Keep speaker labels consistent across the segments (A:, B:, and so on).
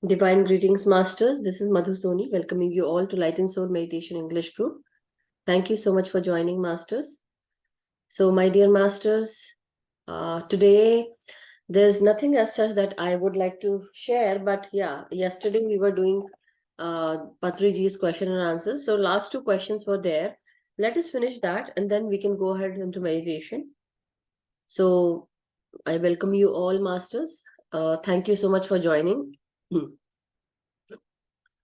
A: Divine greetings, masters. This is Madhu Soni, welcoming you all to Light and Soul Meditation English group. Thank you so much for joining, masters. So, my dear masters, today there's nothing as such that I would like to share, but yeah, yesterday we were doing Patri ji's question and answers. So, last two questions were there. Let us finish that and then we can go ahead into meditation. So, I welcome you all, masters. Thank you so much for joining.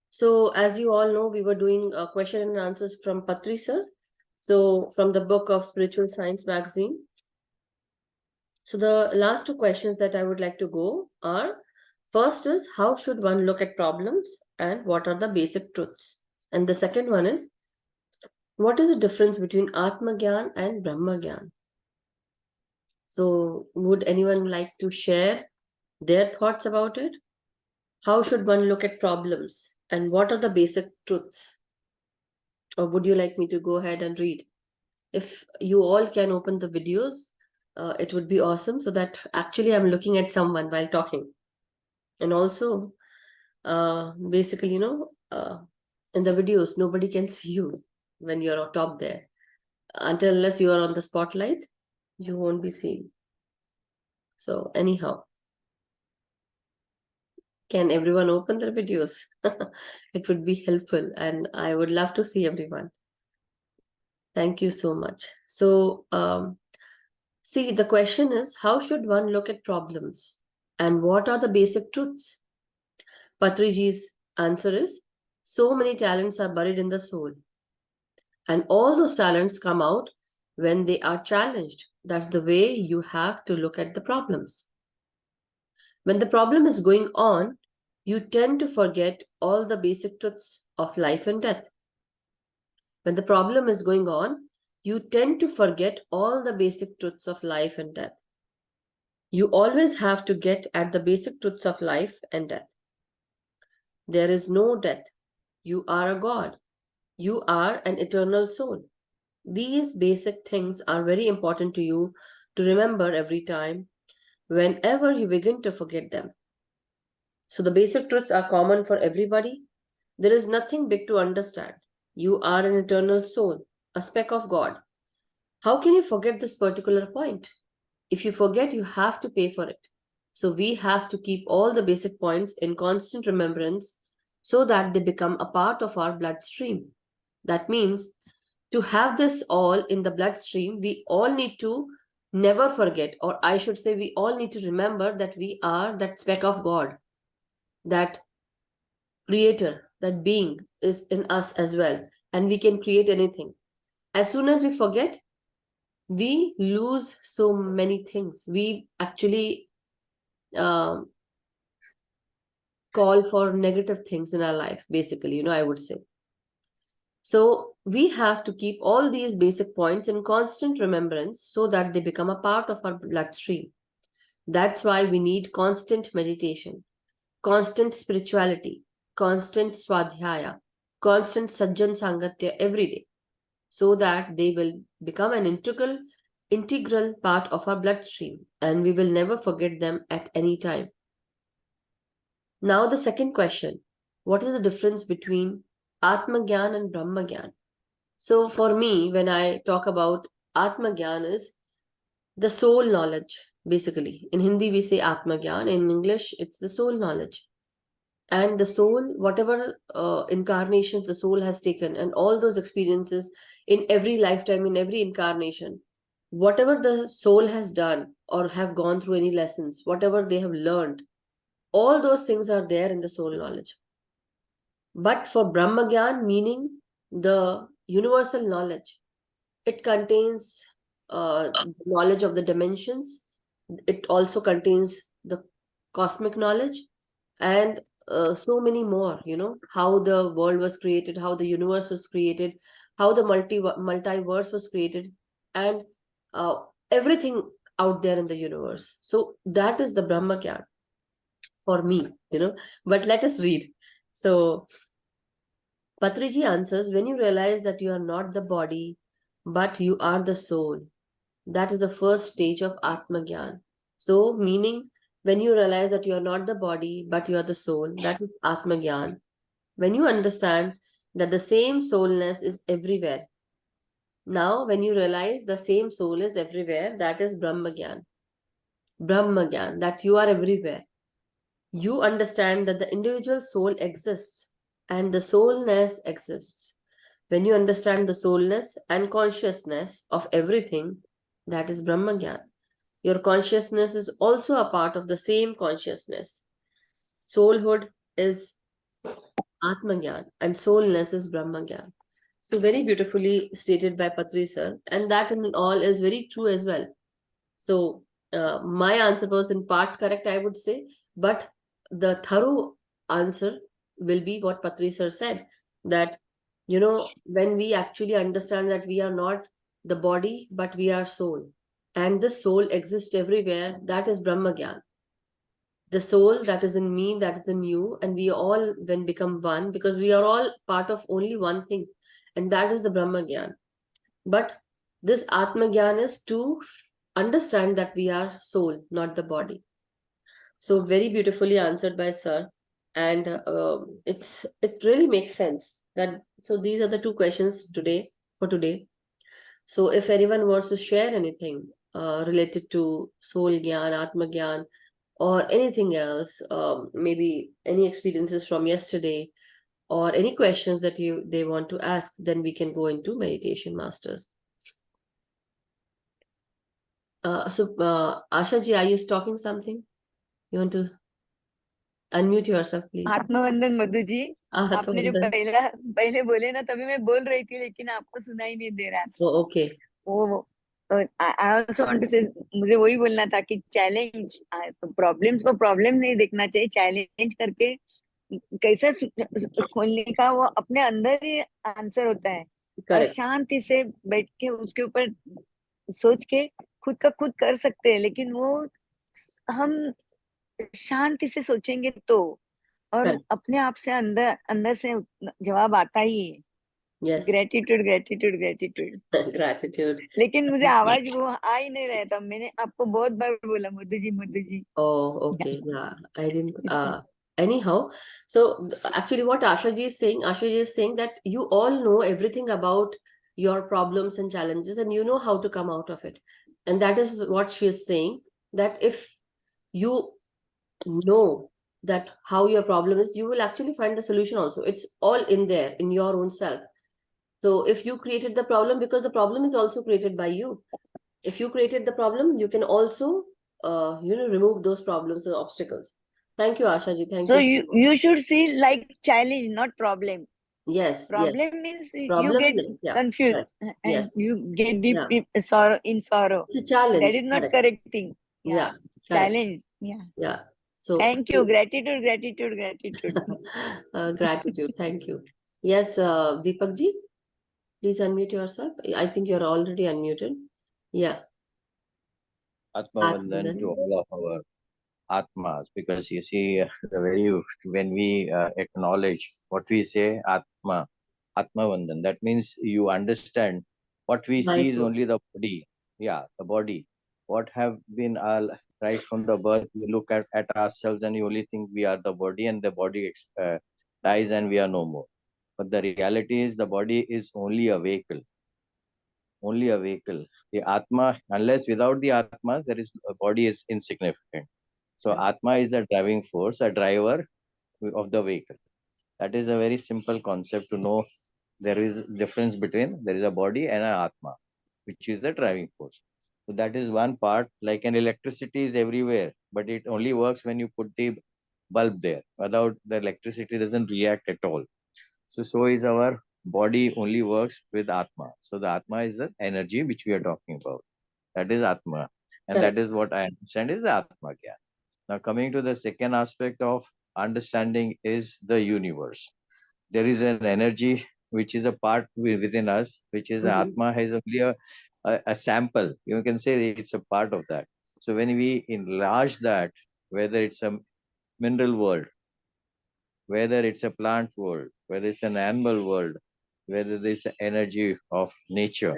A: So, as you all know, we were doing a question and answers from Patri sir. So, from the book of Spiritual Science magazine. So, the last two questions that I would like to go are, first is, how should one look at problems and what are the basic truths? And the second one is, what is the difference between Atma Gyan and Brahma Gyan? So, would anyone like to share their thoughts about it? How should one look at problems and what are the basic truths? Or would you like me to go ahead and read? If you all can open the videos, it would be awesome, so that actually I'm looking at someone while talking. And also, basically, in the videos, nobody can see you when you're on top there. Unless you are on the spotlight, you won't be seen. So anyhow, can everyone open their videos? It would be helpful and I would love to see everyone. Thank you so much. So, see, the question is, how should one look at problems and what are the basic truths? Patriji's answer is, so many talents are buried in the soul. And all those talents come out when they are challenged. That's the way you have to look at the problems. When the problem is going on, you tend to forget all the basic truths of life and death. When the problem is going on, you tend to forget all the basic truths of life and death. You always have to get at the basic truths of life and death. There is no death. You are a God. You are an eternal soul. These basic things are very important to you to remember every time, whenever you begin to forget them. So the basic truths are common for everybody. There is nothing big to understand. You are an eternal soul, a speck of God. How can you forget this particular point? If you forget, you have to pay for it. So we have to keep all the basic points in constant remembrance so that they become a part of our bloodstream. That means to have this all in the bloodstream, we all need to never forget, or I should say, we all need to remember that we are that speck of God, that creator, that being is in us as well, and we can create anything. As soon as we forget, we lose so many things. We actually call for negative things in our life, basically, I would say. So we have to keep all these basic points in constant remembrance so that they become a part of our bloodstream. That's why we need constant meditation, constant spirituality, constant swadhyaya, constant sajjan sangatya every day, so that they will become an integral part of our bloodstream and we will never forget them at any time. Now the second question, what is the difference between Atma Gyan and Brahma Gyan? So for me, when I talk about Atma Gyan is the soul knowledge, basically. In Hindi, we say Atma Gyan. In English, it's the soul knowledge. And the soul, whatever incarnations the soul has taken and all those experiences in every lifetime, in every incarnation, whatever the soul has done or have gone through any lessons, whatever they have learned, all those things are there in the soul knowledge. But for Brahma Gyan, meaning the universal knowledge, it contains knowledge of the dimensions. It also contains the cosmic knowledge and so many more, how the world was created, how the universe was created, how the multiverse was created, and everything out there in the universe. So that is the Brahma Gyan for me, but let us read. So Patriji answers, when you realize that you are not the body, but you are the soul, that is the first stage of Atma Gyan. So, meaning When you realize that you are not the body, but you are the soul, that is Atma Gyan. When you understand that the same soulness is everywhere. Now, when you realize the same soul is everywhere, that is Brahma Gyan. Brahma Gyan, that you are everywhere. You understand that the individual soul exists and the soulness exists. When you understand the soulness and consciousness of everything, that is Brahma Gyan. Your consciousness is also a part of the same consciousness. Soulhood is Atma Gyan and soulness is Brahma Gyan. So very beautifully stated by Patri sir, and that in all is very true as well. So my answer was in part correct, I would say, but the thorough answer will be what Patri sir said, that when we actually understand that we are not the body but we are soul, and the soul exists everywhere, that is Brahma Gyan. The soul that is in me, that is in you, and we all then become one because we are all part of only one thing, and that is the Brahma Gyan. But this Atma Gyan is to understand that we are soul, not the body. So very beautifully answered by sir, and it really makes sense that. So these are the two questions for today. So if anyone wants to share anything related to soul Gyan, Atma Gyan, or anything else, maybe any experiences from yesterday, or any questions that they want to ask, then we can go into meditation masters. Asha ji, are you talking something? You want to unmute yourself, please?
B: आत्मवंदन Madhu ji, आपने जो
A: Atmavandhan.
B: पहले बोले ना, तभी मैं बोल रही थी, लेकिन आपको सुनाई नहीं दे रहा था.
A: Oh, okay.
B: वो आई आल्सो वांट टू से, मुझे वही बोलना था कि चैलेंज, प्रॉब्लम्स को प्रॉब्लम नहीं देखना चाहिए, चैलेंज करके कैसे खोलने का वो अपने अंदर ही आंसर होता है. और
A: Correct.
B: शांति से बैठ के उसके ऊपर सोच के खुद का खुद कर सकते हैं, लेकिन वो हम शांति से सोचेंगे तो, और
A: Correct.
B: अपने आप से अंदर अंदर से जवाब आता ही है.
A: Yes.
B: Gratitude gratitude gratitude.
A: Gratitude.
B: लेकिन मुझे आवाज वो आ ही नहीं रहा था. मैंने आपको बहुत बार बोला Madhu ji, Madhu ji.
A: Oh, okay. Yeah, I didn't. Anyhow, so actually, what Asha ji is saying that you all know everything about your problems and challenges, and you know how to come out of it. And that is what she is saying, that if you know that how your problem is, you will actually find the solution also. It's all in there, in your own self. So if you created the problem, because the problem is also created by you. If you created the problem, you can also remove those problems and obstacles. Thank you, Asha ji. Thank
B: So
A: you.
B: you should see like challenge, not problem.
A: Yes.
B: Problem means you
A: Problem,
B: get
A: yeah,
B: confused,
A: correct.
B: and
A: Yes.
B: you get deep,
A: Yeah.
B: deep sorrow in sorrow.
A: It's a challenge.
B: That is not correct thing.
A: Yeah. Correct.
B: Challenge. Yeah.
A: Yeah. So
B: Thank you. Gratitude, gratitude, gratitude.
A: gratitude. Thank you. Yes, Deepak ji, please unmute yourself. I think you're already unmuted. Yeah.
C: Atmavandan to all of our Atmas, because you see, when we acknowledge what we say, Atmavandan, that means you understand what we see is only the body. Yeah, the body. What have been right from the birth, we look at ourselves and you only think we are the body, and the body dies and we are no more. But the reality is the body is only a vehicle. Only a vehicle. The Atma, unless without the Atma, there is a body is insignificant. So Atma is the driving force, a driver of the vehicle. That is a very simple concept to know. There is a difference between there is a body and an Atma, which is the driving force. So that is one part. Like an electricity is everywhere, but it only works when you put the bulb there. Without the electricity doesn't react at all. So is our body only works with Atma. So the Atma is the energy which we are talking about. That is Atma. And
A: Correct.
C: that is what I understand is the Atma Gyan. Now coming to the second aspect of understanding is the universe. There is an energy which is a part within us, which is Atma has only a sample. You can say it's a part of that. So when we enlarge that, whether it's a mineral world, whether it's a plant world, whether it's an animal world, whether there's energy of nature.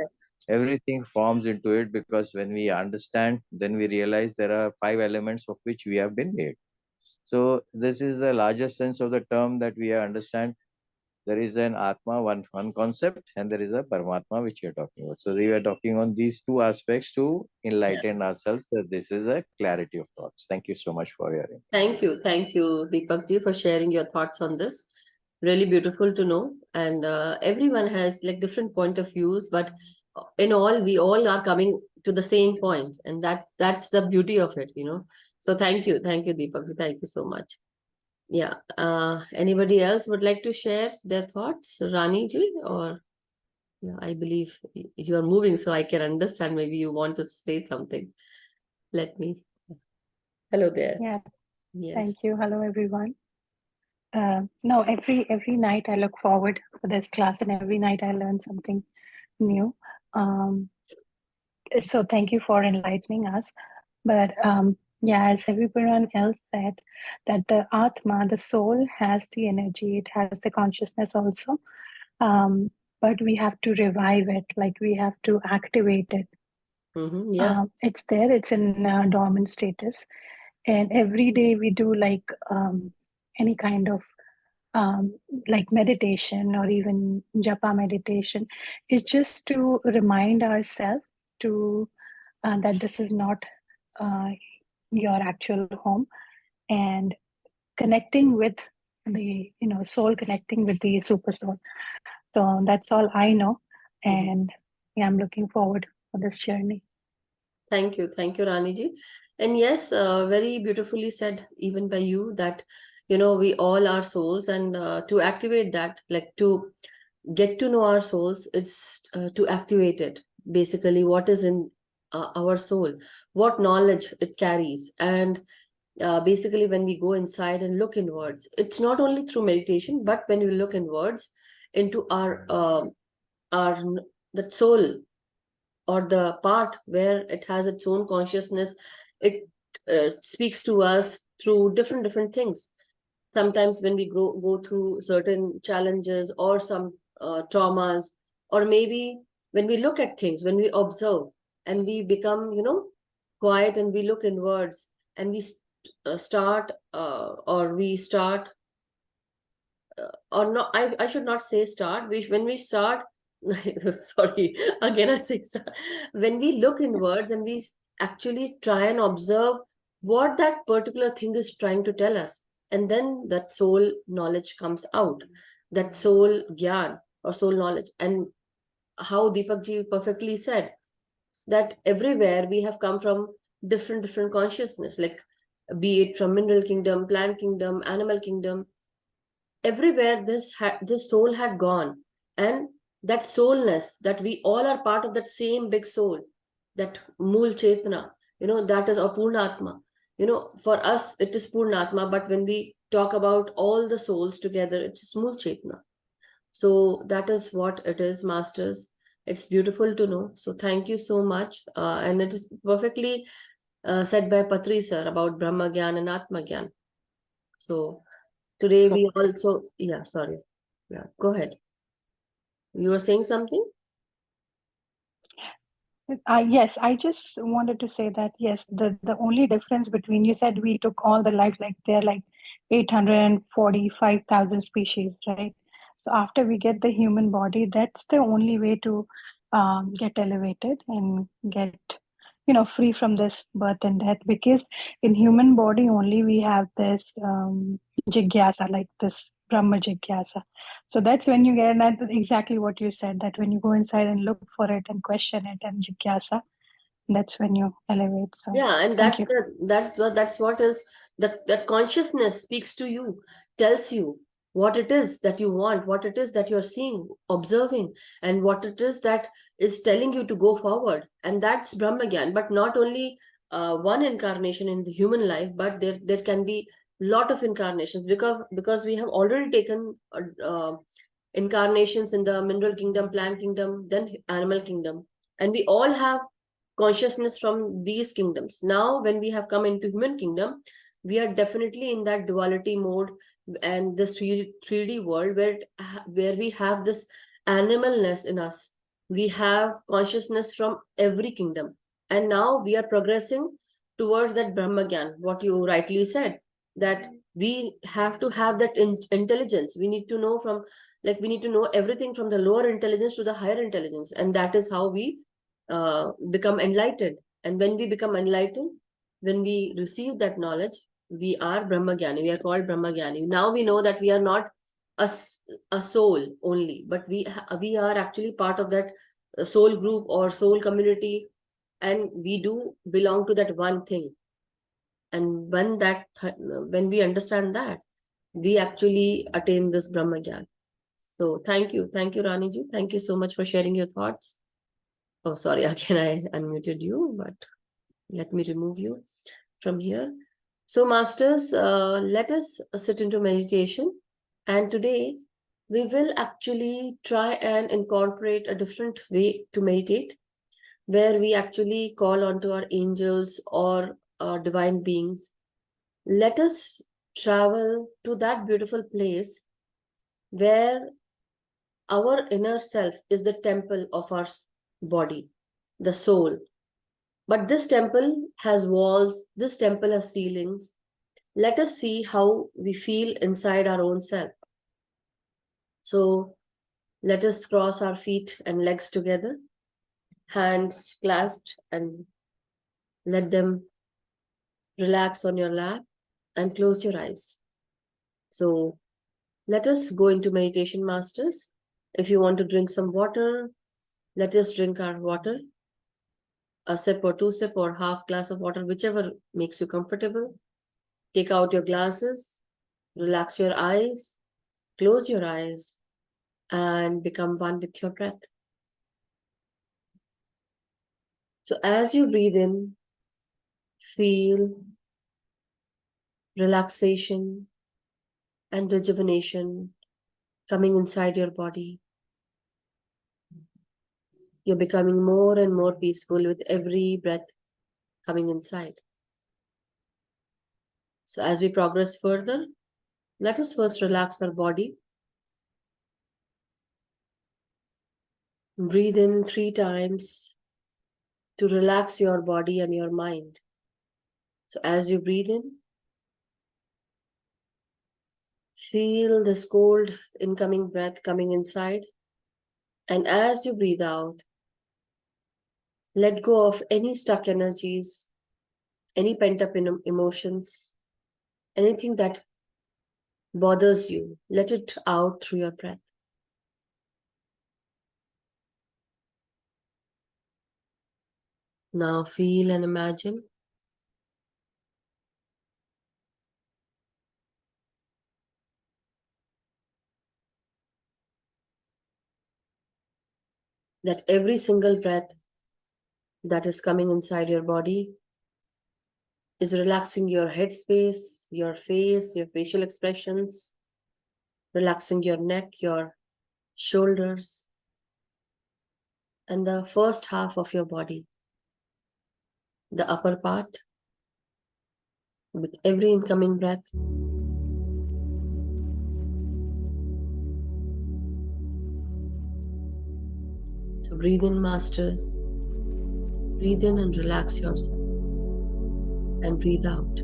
C: Everything forms into it, because when we understand, then we realize there are 5 elements of which we have been made. So this is the largest sense of the term that we understand. There is an Atma, one concept, and there is a Paramatma, which we are talking about. So we are talking on these two aspects to
A: Yeah.
C: enlighten ourselves. That this is a clarity of thoughts. Thank you so much for your input.
A: Thank you, Deepak ji, for sharing your thoughts on this. Really beautiful to know. And everyone has like different point of views, but in all, we all are coming to the same point, and that's the beauty of it, you know. So thank you, Deepak ji. Thank you so much. Yeah. Anybody else would like to share their thoughts, Rani ji, or yeah, I believe you are moving, so I can understand. Maybe you want to say something. Let me. Hello there.
D: Yeah,
A: Yes.
D: thank you. Hello, everyone. No, every night I look forward for this class, and every night I learn something new. So thank you for enlightening us. But yeah, as everyone else said, that the Atma, the soul, has the energy, it has the consciousness also. But we have to revive it, like we have to activate it.
A: Yeah.
D: It's there, it's in dormant status. And every day we do like any kind of like meditation or even japa meditation. It's just to remind ourselves to that this is not uh, your actual home, and connecting with the soul, connecting with the super soul. So that's all I know, and yeah, I'm looking forward for this journey.
A: Thank you, Rani ji. And yes, very beautifully said, even by you, that we all are souls, and to activate that, like to get to know our souls, it's to activate it. Basically, what is in our soul, what knowledge it carries, and basically when we go inside and look inwards, it's not only through meditation, but when we look inwards into our that soul, or the part where it has its own consciousness, it speaks to us through different things. Sometimes when we go through certain challenges or some traumas, or maybe when we look at things, when we observe and we become quiet, and we look inwards, and we start or we start or not, I should not say start, when we start sorry, again I say start, when we look inwards and we actually try and observe what that particular thing is trying to tell us, and then that soul knowledge comes out, that soul gyan or soul knowledge. And how Deepak ji perfectly said, that everywhere we have come from different consciousness, like be it from mineral kingdom, plant kingdom, animal kingdom, everywhere this soul had gone. And that soulness, that we all are part of that same big soul, that mool chetna, that is apurnatma. For us it is purnatma, but when we talk about all the souls together, it's mool chetna. So that is what it is, masters. It's beautiful to know. So thank you so much. And it is perfectly said by Patri sir about Brahma Gyan and Atma Gyan. So today
D: So
A: we also, yeah, sorry. Yeah, go ahead. You were saying something?
D: yes, I just wanted to say that yes, the only difference between, you said we took all the life, like they're like 845,000 species, right? So after we get the human body, that's the only way to get elevated and get free from this birth and death, because in human body only we have this jigyasa, like this Brahma jigyasa. So that's when you get, and that's exactly what you said, that when you go inside and look for it and question it and jigyasa, that's when you elevate. So
A: Yeah, and
D: thank you.
A: that's what is that consciousness speaks to you, tells you what it is that you want, what it is that you're seeing, observing, and what it is that is telling you to go forward. And that's Brahma Gyan. But not only one incarnation in the human life, but there can be lot of incarnations, because we have already taken incarnations in the mineral kingdom, plant kingdom, then animal kingdom, and we all have consciousness from these kingdoms. Now when we have come into human kingdom, we are definitely in that duality mode, and this 3D world where we have this animalness in us, We have consciousness from every kingdom. And now we are progressing towards that Brahma Gyan, what you rightly said, that we have to have that intelligence. We need to know from, like, we need to know everything from the lower intelligence to the higher intelligence. And that is how we become enlightened. And when we become enlightened, when we receive that knowledge, we are Brahma Gyani. We are called Brahma Gyani. Now we know that we are not a soul only, but we are actually part of that soul group or soul community, and we do belong to that one thing. And when we understand that, we actually attain this Brahma Gyan. So thank you, Rani ji. Thank you so much for sharing your thoughts. Oh, sorry, again I unmuted you, but let me remove you from here. So masters, let us sit into meditation. And today we will actually try and incorporate a different way to meditate, where we actually call onto our angels or divine beings. Let us travel to that beautiful place where our inner self is the temple of our body, the soul. But this temple has walls, this temple has ceilings. Let us see how we feel inside our own self. So let us cross our feet and legs together, hands clasped, and let them relax on your lap and close your eyes. So let us go into meditation, masters. If you want to drink some water, let us drink our water, a sip or two sip or half glass of water, whichever makes you comfortable. Take out your glasses, relax your eyes, close your eyes, and become one with your breath. So as you breathe in, feel relaxation and rejuvenation coming inside your body. You're becoming more and more peaceful with every breath coming inside. So as we progress further, let us first relax our body. Breathe in 3 times to relax your body and your mind. So as you breathe in, feel this cold incoming breath coming inside. And as you breathe out, let go of any stuck energies, any pent-up emotions, anything that bothers you. Let it out through your breath. Now feel and imagine that every single breath that is coming inside your body is relaxing your headspace, your face, your facial expressions, relaxing your neck, your shoulders, and the first half of your body, the upper part. With every incoming breath, so breathe in, masters. Breathe in and relax yourself. And breathe out.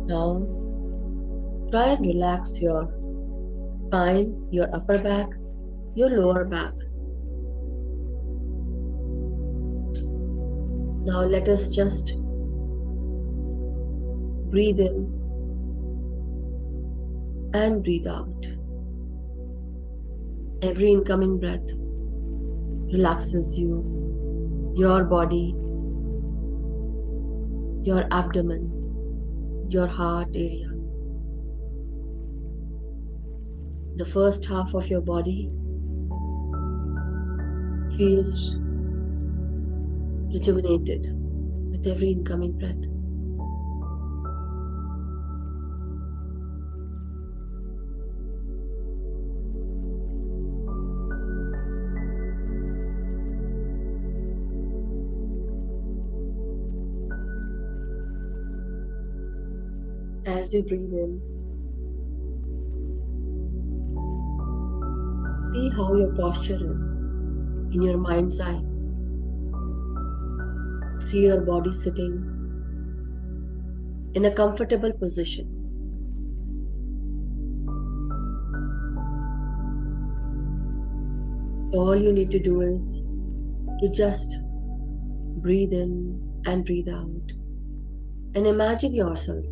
A: Now, try and relax your spine, your upper back, your lower back. Now let us just Breathe in and breathe out. Every incoming breath relaxes you, your body, your abdomen, your heart area. The first half of your body feels rejuvenated with every incoming breath. As you breathe in, see how your posture is in your mind's eye. See your body sitting in a comfortable position. All you need to do is to just breathe in and breathe out and imagine yourself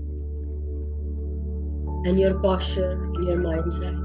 A: and your posture in your mind's eye.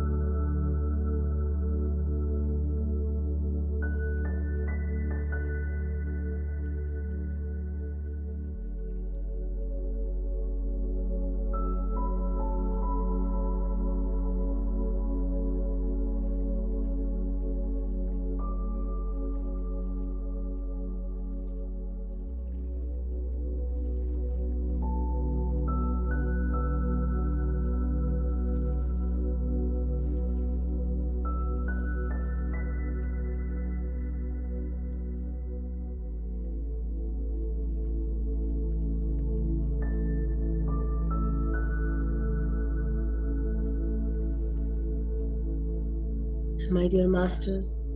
A: My dear masters,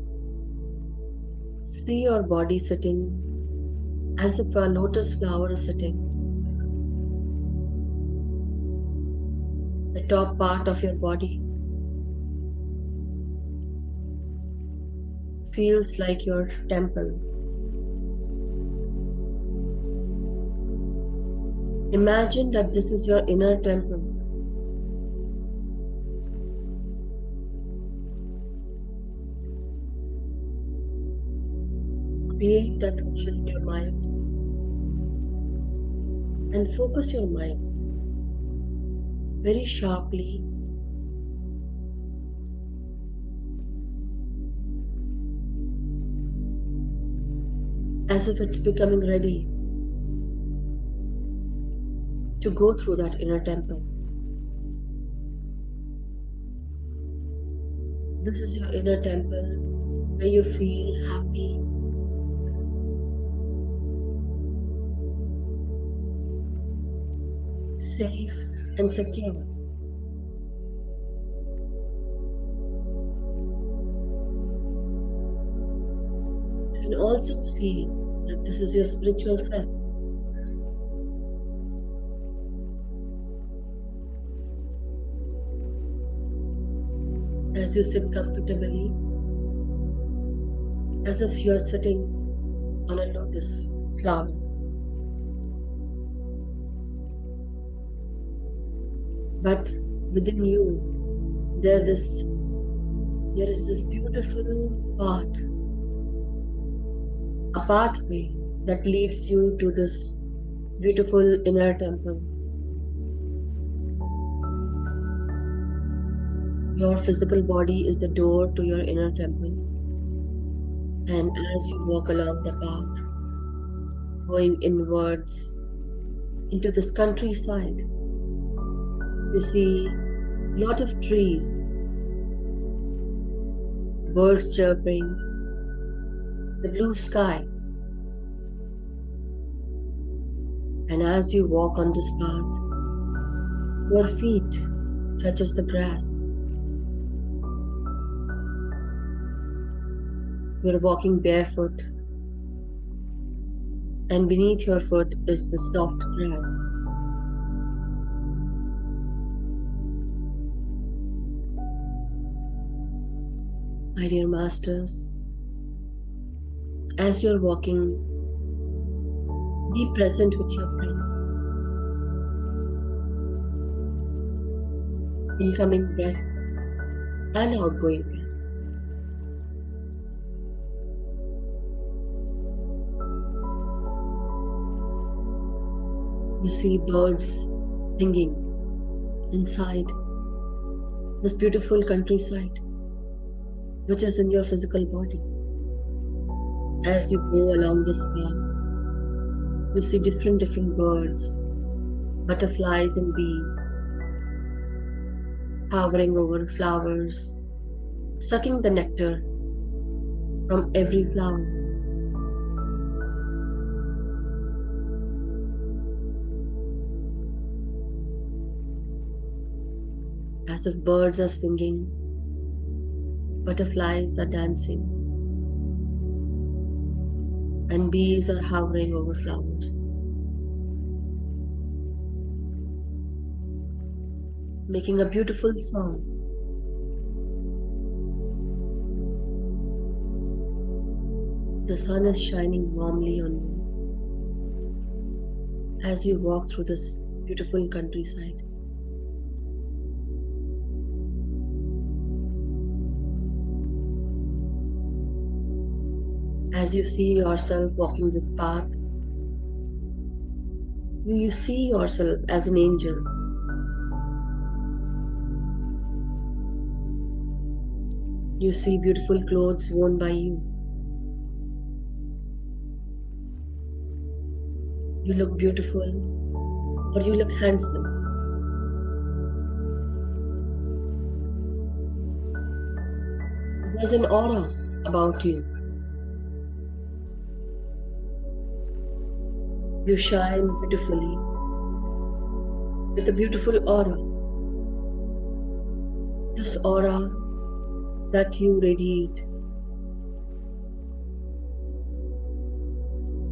A: see your body sitting as if a lotus flower is sitting. The top part of your body feels like your temple. Imagine that this is your inner temple. Create that vision in your mind and focus your mind very sharply as if it's becoming ready to go through that inner temple. This is your inner temple where you feel happy, safe and secure. You can also feel that this is your spiritual self. As you sit comfortably, as if you're sitting on a lotus flower. But within you, there is this beautiful path, a pathway that leads you to this beautiful inner temple. Your physical body is the door to your inner temple. And as you walk along the path, going inwards into this countryside, you see a lot of trees, birds chirping, the blue sky. And as you walk on this path, your feet touches the grass. You're walking barefoot, and beneath your foot is the soft grass. My dear masters, as you're walking, be present with your breath. incoming breath and outgoing breath. You see birds singing inside this beautiful countryside, which is in your physical body. As you go along this path, you see different birds, butterflies and bees, hovering over flowers, sucking the nectar from every flower. As if birds are singing, butterflies are dancing, and bees are hovering over flowers. Making a beautiful song. The sun is shining warmly on you as you walk through this beautiful countryside. As you see yourself walking this path, you see yourself as an angel. You see beautiful clothes worn by you. You look beautiful, or you look handsome. There's an aura about you. You shine beautifully with a beautiful aura. This aura that you radiate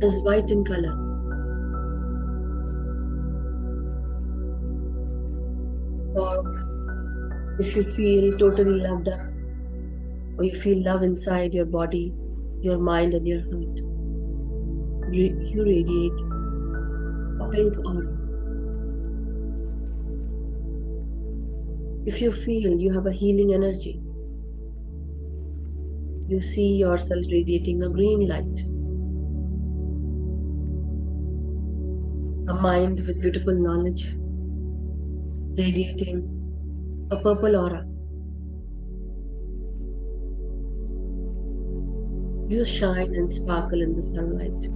A: is white in color. Or if you feel totally loved up, or you feel love inside your body, your mind and your heart, you radiate a pink aura. If you feel you have a healing energy, you see yourself radiating a green light. A mind with beautiful knowledge, radiating a purple aura. You shine and sparkle in the sunlight.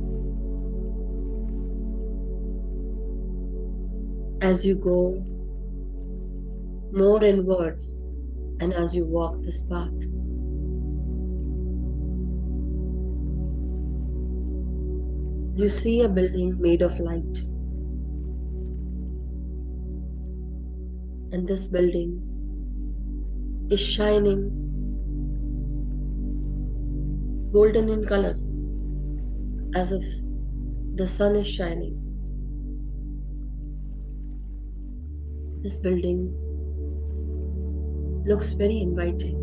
A: As you go more inwards and as you walk this path, you see a building made of light. And this building is shining golden in color, as if the sun is shining. This building looks very inviting.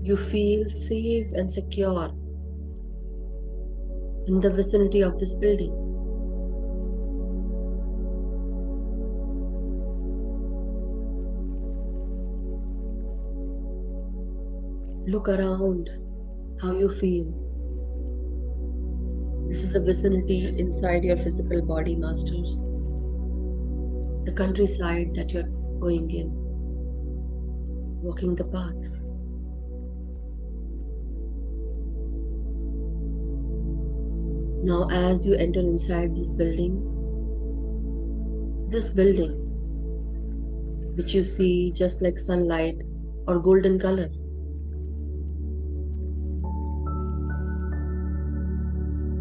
A: You feel safe and secure in the vicinity of this building. Look around how you feel. This is the vicinity inside your physical body, masters. The countryside that you're going in, walking the path. Now, as you enter inside this building, which you see just like sunlight or golden color,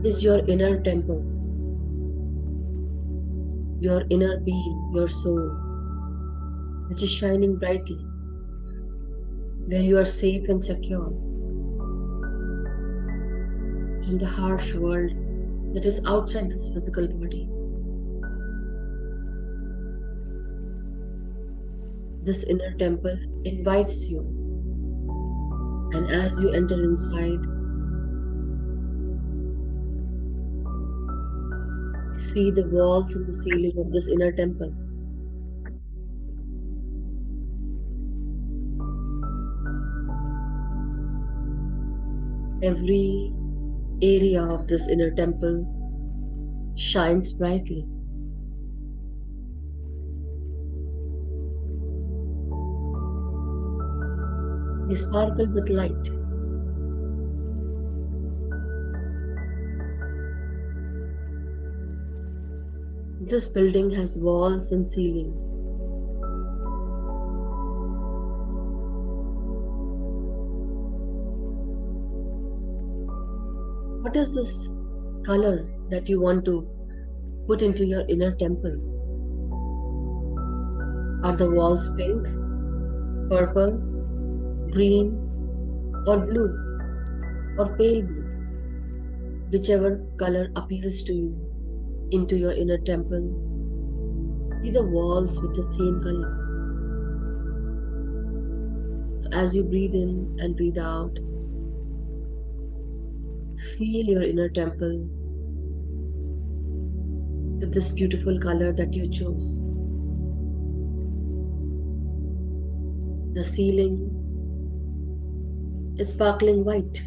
A: is your inner temple, your inner being, your soul, which is shining brightly, where you are safe and secure from the harsh world that is outside this physical body. This inner temple invites you, and as you enter inside, See the walls and the ceiling of this inner temple. Every area of this inner temple shines brightly. They sparkle with light. This building has walls and ceiling. What is this color that you want to put into your inner temple? Are the walls pink, purple, green, or blue, or pale blue? Whichever color appeals to you into your inner temple, see the walls with the same color. As you breathe in and breathe out, seal your inner temple with this beautiful color that you chose. The ceiling is sparkling white.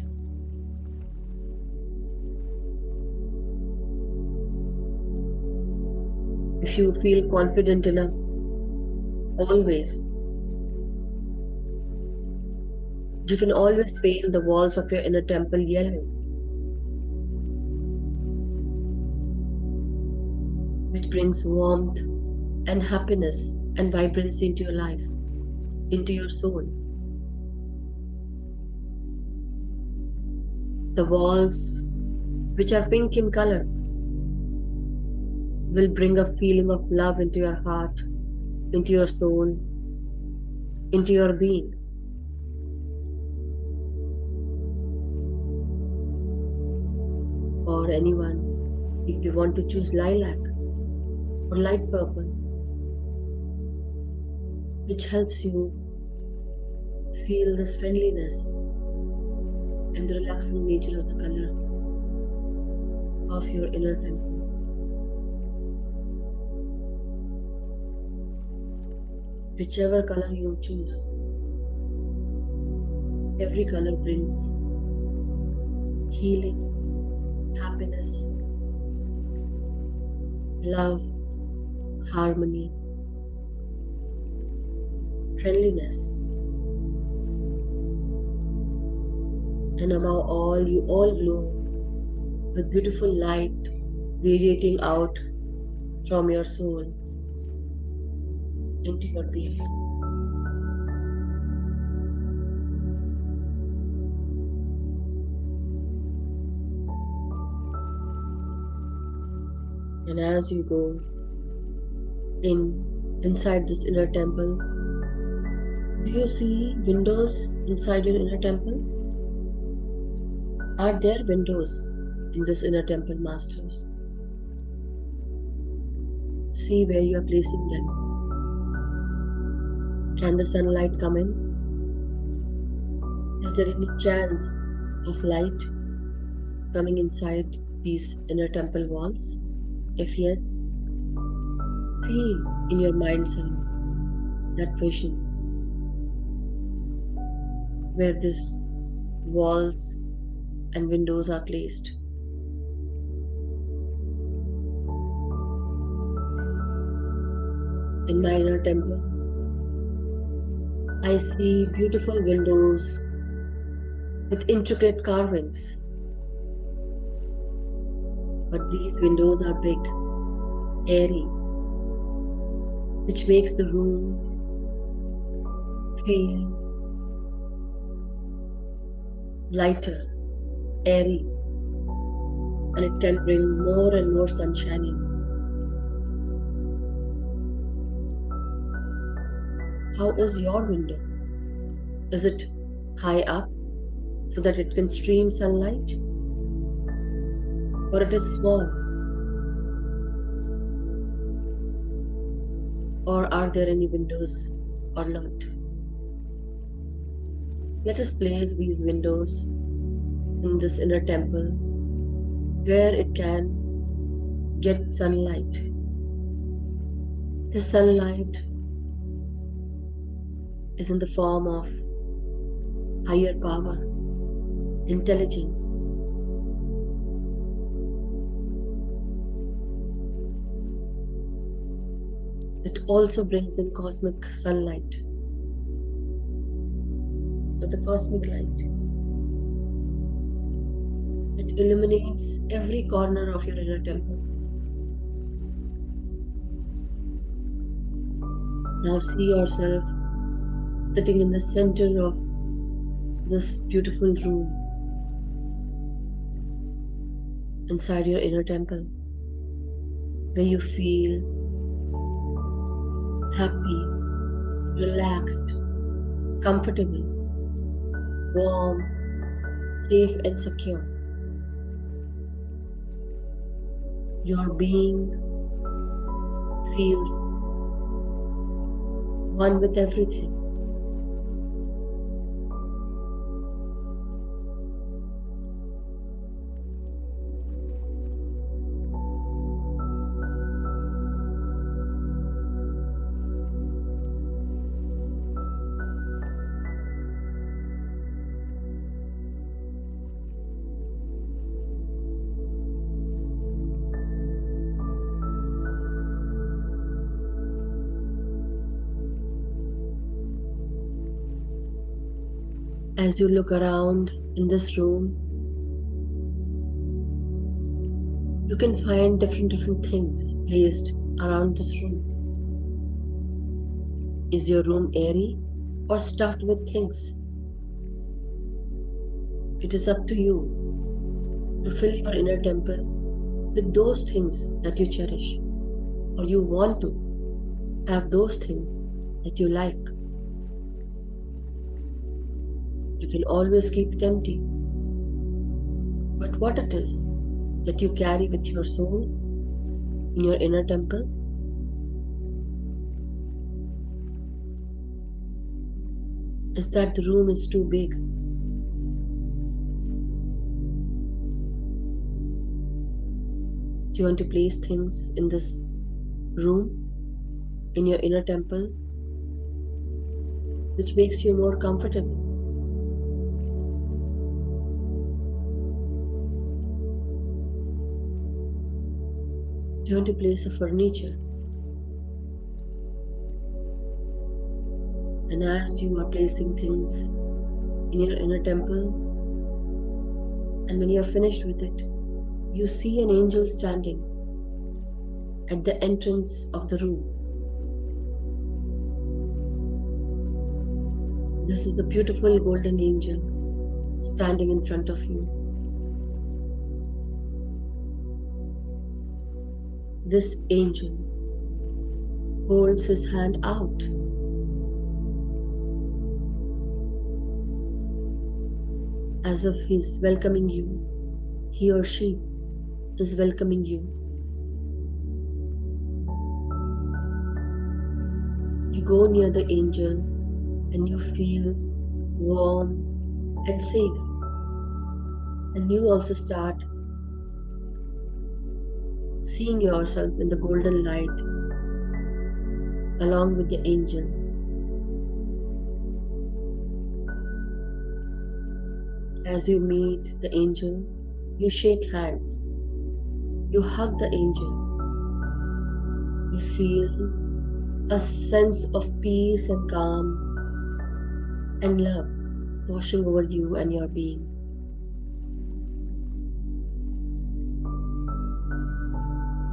A: If you feel confident enough, always, you can always paint the walls of your inner temple yellow, which brings warmth and happiness and vibrancy into your life, into your soul. The walls, which are pink in color, will bring a feeling of love into your heart, into your soul, into your being. Or anyone, if they want to choose lilac or light purple, which helps you feel this friendliness and the relaxing nature of the color of your inner temple. Whichever color you choose, every color brings healing, happiness, love, harmony, friendliness. And above all, you all glow with beautiful light radiating out from your soul into your being. And as you go inside this inner temple, do you see windows inside your inner temple? Are there windows in this inner temple, masters? See where you are placing them. Can the sunlight come in? Is there any chance of light coming inside these inner temple walls? If yes, see in your mind's eye that vision where these walls and windows are placed. In my inner temple, I see beautiful windows with intricate carvings. But these windows are big, airy, which makes the room feel lighter, airy, and it can bring more and more sunshine in. How is your window? Is it high up so that it can stream sunlight? Or it is small? Or are there any windows or not? Let us place these windows in this inner temple where it can get sunlight. The sunlight is in the form of higher power, intelligence. It also brings in cosmic sunlight, but the cosmic light. It illuminates every corner of your inner temple. Now see yourself sitting in the center of this beautiful room inside your inner temple, where you feel happy, relaxed, comfortable, warm, safe and secure. Your being feels one with everything. As you look around in this room, you can find different things placed around this room. Is your room airy or stuffed with things? It is up to you to fill your inner temple with those things that you cherish, or you want to have those things that you like. You can always keep it empty. But what it is that you carry with your soul in your inner temple, is that the room is too big. Do you want to place things in this room, in your inner temple, which makes you more comfortable? Do you want to place a furniture? And as you are placing things in your inner temple, and when you are finished with it, you see an angel standing at the entrance of the room. This is a beautiful golden angel standing in front of you. This angel holds his hand out. As if he's welcoming you. He or she is welcoming you. You go near the angel and you feel warm and safe. And you also start seeing yourself in the golden light along with the angel. As you meet the angel, you shake hands. You hug the angel. You feel a sense of peace and calm and love washing over you and your being.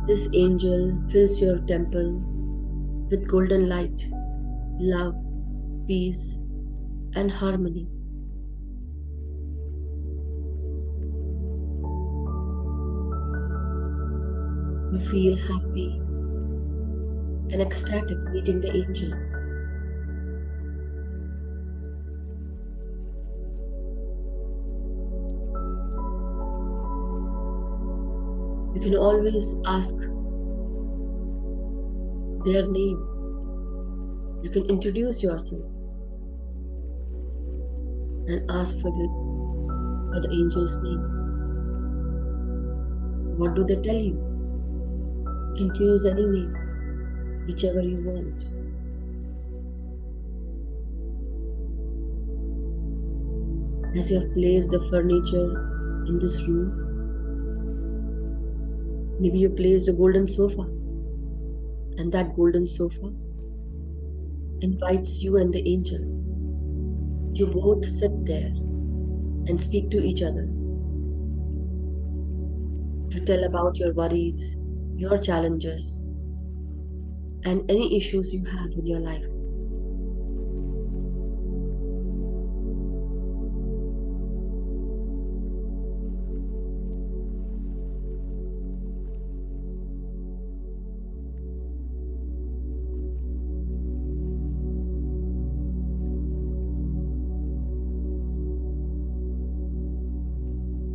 A: This angel fills your temple with golden light, love, peace, and harmony. You feel happy and ecstatic meeting the angel. You can always ask their name. You can introduce yourself and ask for the angel's name. What do they tell you? You can choose any name, whichever you want. As you have placed the furniture in this room, maybe you placed a golden sofa, and that golden sofa invites you and the angel. You both sit there and speak to each other to tell about your worries, your challenges, and any issues you have in your life.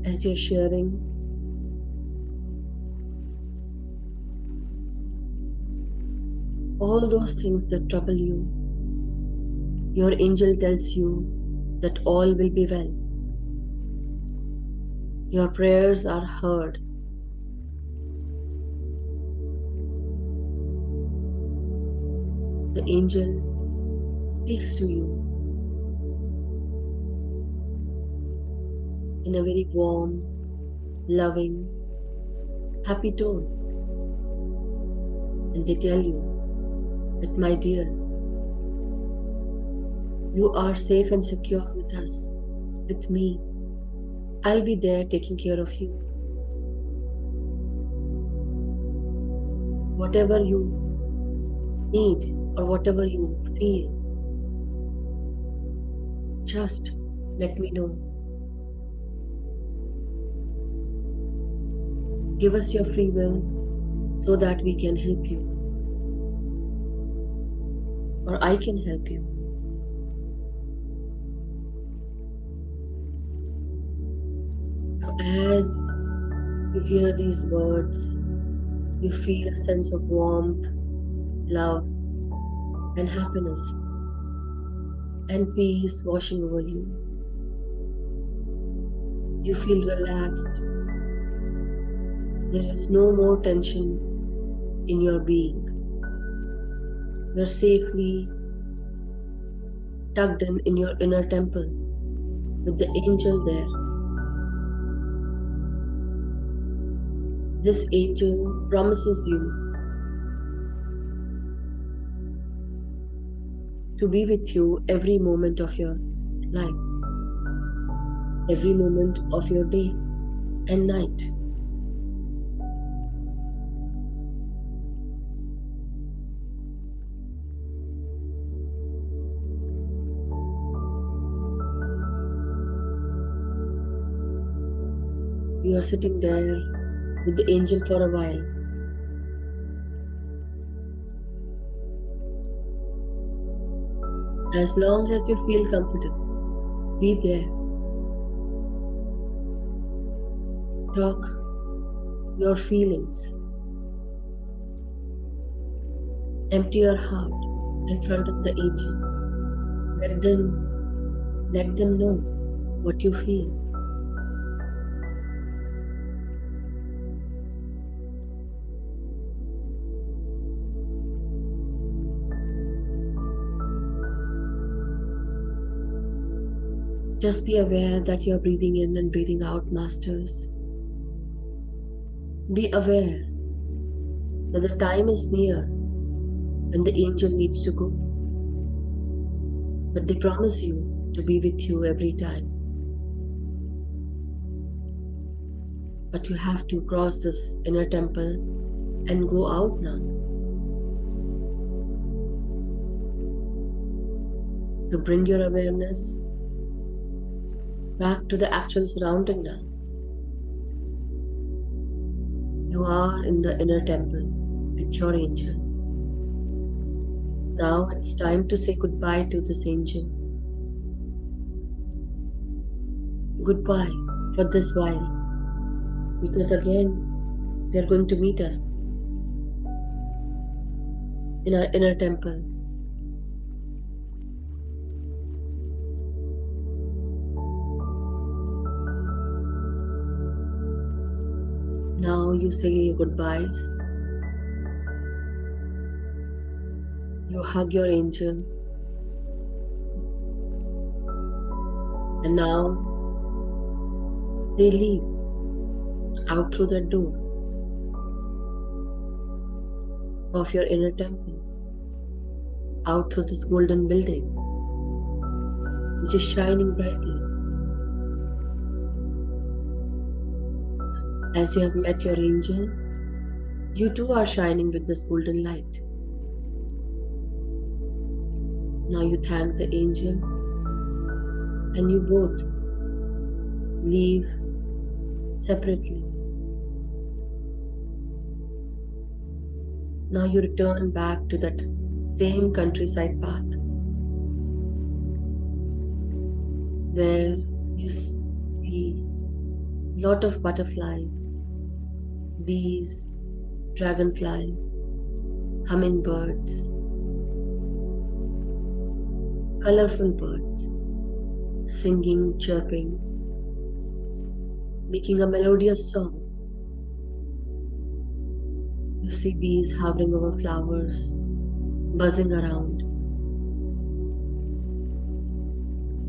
A: As you're sharing, all those things that trouble you, your angel tells you that all will be well. Your prayers are heard. The angel speaks to you in a very warm, loving, happy tone. And they tell you that, my dear, you are safe and secure with us, with me. I'll be there taking care of you. Whatever you need or whatever you feel, just let me know. Give us your free will so that we can help you, or I can help you. So as you hear these words, you feel a sense of warmth, love, and happiness and peace washing over you. You feel relaxed. There is no more tension in your being. You're safely tucked in your inner temple with the angel there. This angel promises you to be with you every moment of your life, every moment of your day and night. You are sitting there with the angel for a while. As long as you feel comfortable, be there. Talk your feelings. Empty your heart in front of the angel. Let them know what you feel. Just be aware that you are breathing in and breathing out, masters. Be aware that the time is near when the angel needs to go. But they promise you to be with you every time. But you have to cross this inner temple and go out now. To bring your awareness back to the actual surrounding now. You are in the inner temple with your angel. Now it's time to say goodbye to this angel. Goodbye for this while, because again they're going to meet us in our inner temple. Now you say your goodbyes You hug your angel. And now they leave out through the door of your inner temple, out through this golden building, which is shining brightly. As you have met your angel, you too are shining with this golden light. Now you thank the angel, and you both leave separately. Now you return back to that same countryside path where you see a lot of butterflies, bees, dragonflies, hummingbirds, colorful birds, singing, chirping, making a melodious song. You see bees hovering over flowers, buzzing around.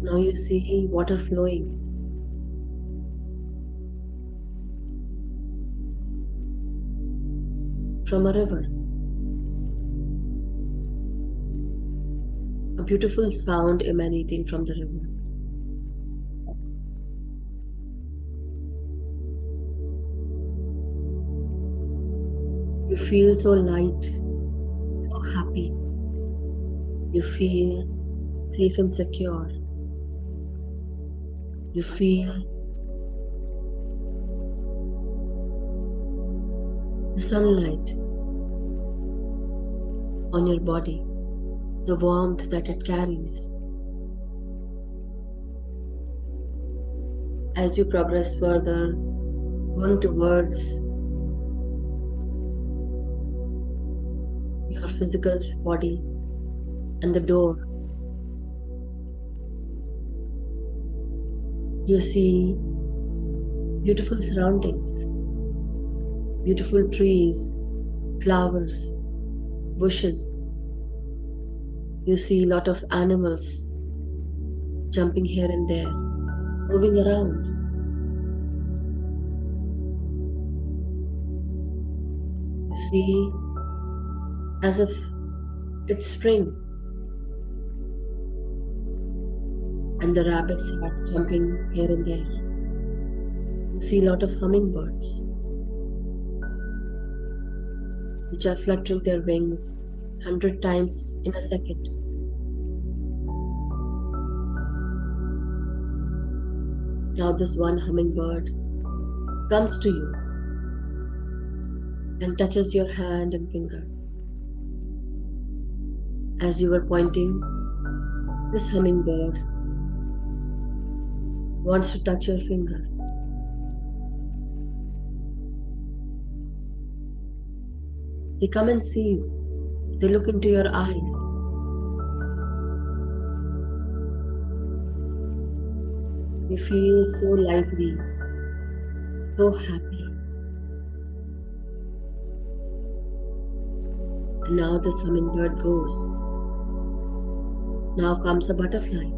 A: Now you see water flowing. From a river. A beautiful sound emanating from the river. You feel so light, so happy. You feel safe and secure. You feel the sunlight on your body, the warmth that it carries. As you progress further, going towards your physical body and the door, you see beautiful surroundings, beautiful trees, flowers, bushes. You see a lot of animals jumping here and there, moving around. You see as if it's spring, and the rabbits are jumping here and there. You see a lot of hummingbirds which are fluttering their wings 100 times in a second. Now this one hummingbird comes to you and touches your hand and finger. As you were pointing, this hummingbird wants to touch your finger. They come and see you. They look into your eyes. You feel so lively, so happy. And now this hummingbird goes. Now comes a butterfly,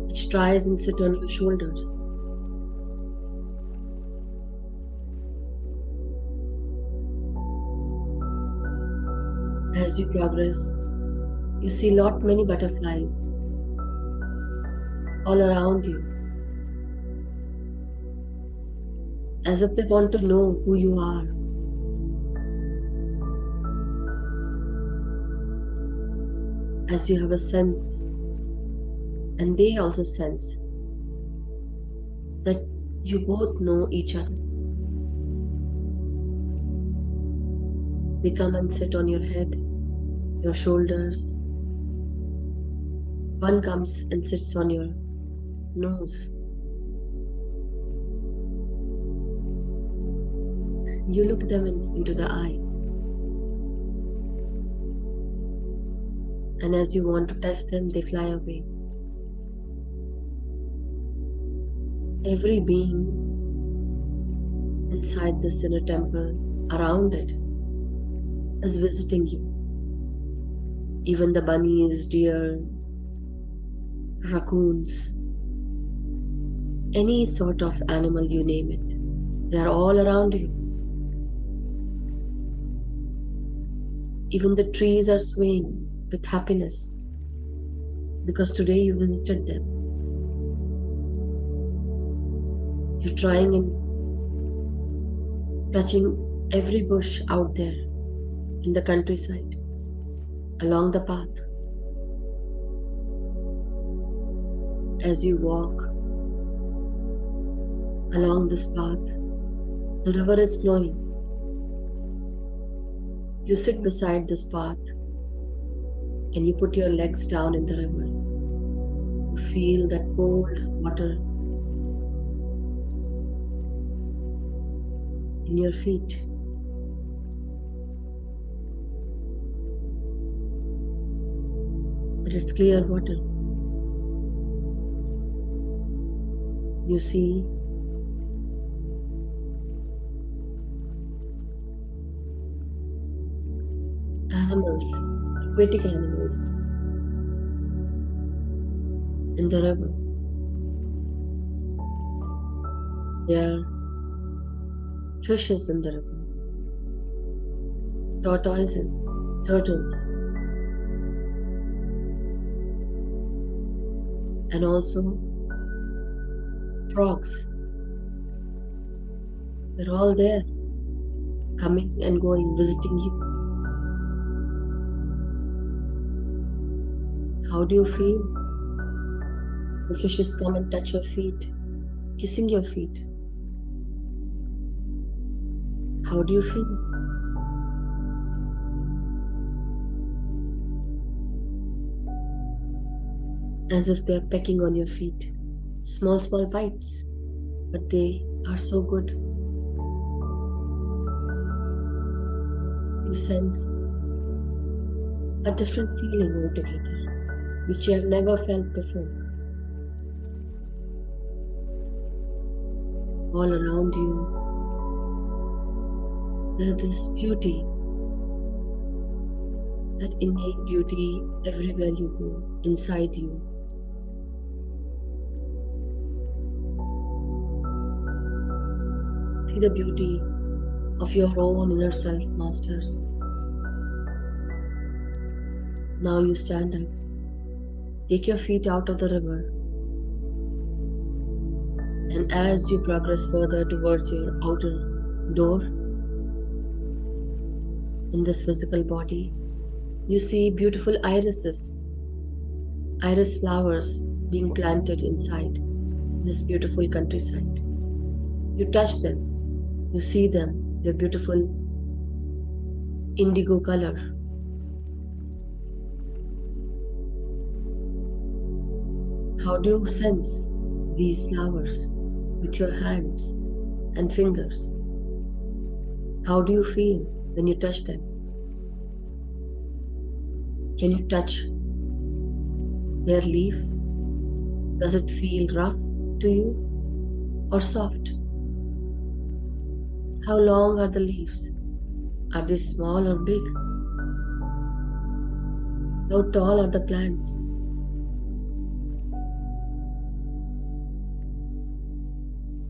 A: which tries and sits on your shoulders. As you progress, you see many butterflies all around you, as if they want to know who you are. As you have a sense, and they also sense, that you both know each other. They come and sit on your head, your shoulders. One comes and sits on your nose. You look them into the eye. And as you want to touch them, they fly away. Every being inside this inner temple, around it, is visiting you. even the bunnies, deer, raccoons, any sort of animal, you name it. They are all around you. Even the trees are swaying with happiness because today you visited them. You're trying and touching every bush out there in the countryside, along the path. As you walk along this path, the river is flowing. You sit beside this path and you put your legs down in the river. You feel that cold water in your feet. But it's clear water. You see animals, aquatic animals in the river. There are fishes in the river, tortoises, turtles, and also frogs. They're all there, coming and going, visiting you. How do you feel? The fishes come and touch your feet, kissing your feet. How do you feel? As if they're pecking on your feet. Small, small bites, but they are so good. You sense a different feeling altogether, which you have never felt before. All around you, there's this beauty, that innate beauty everywhere you go, inside you. See the beauty of your own inner self, masters. Now you stand up. Take your feet out of the river. And as you progress further towards your outer door, in this physical body, you see beautiful irises, iris flowers being planted inside this beautiful countryside. You touch them. You see them, they're beautiful indigo color. How do you sense these flowers with your hands and fingers? How do you feel when you touch them? Can you touch their leaf? Does it feel rough to you or soft? How long are the leaves? Are they small or big? How tall are the plants?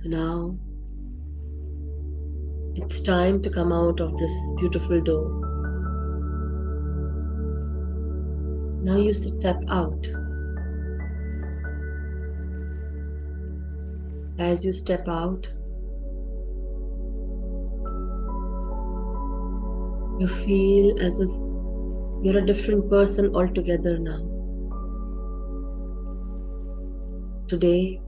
A: So now, it's time to come out of this beautiful door. Now you step out. As you step out, you feel as if you're a different person altogether now. Today,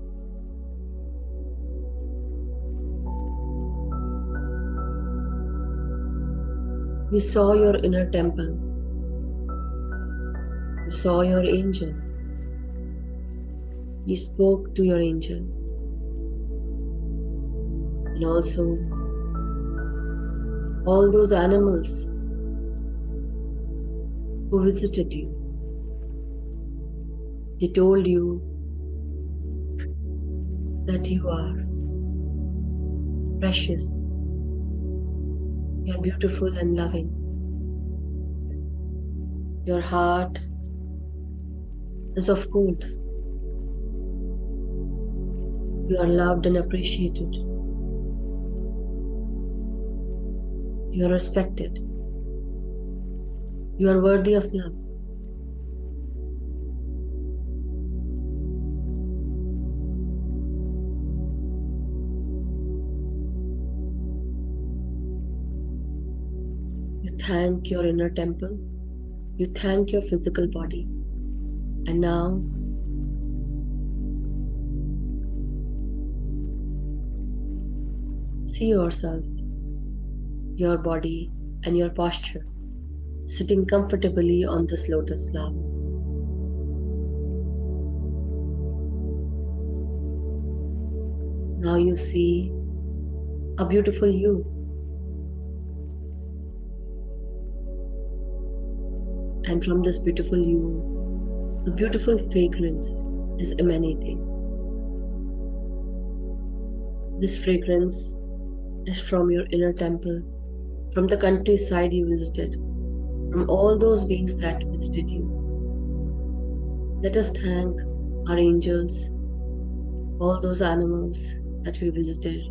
A: you saw your inner temple. You saw your angel. You spoke to your angel. And also, all those animals who visited you, they told you that you are precious, you are beautiful and loving. Your heart is of gold. You are loved and appreciated. You are respected. You are worthy of love. You thank your inner temple. You thank your physical body. And now, see yourself, your body, and your posture sitting comfortably on this lotus flower. Now you see a beautiful you. And from this beautiful you, a beautiful fragrance is emanating. This fragrance is from your inner temple, from the countryside you visited, from all those beings that visited you. Let us thank our angels, all those animals that we visited.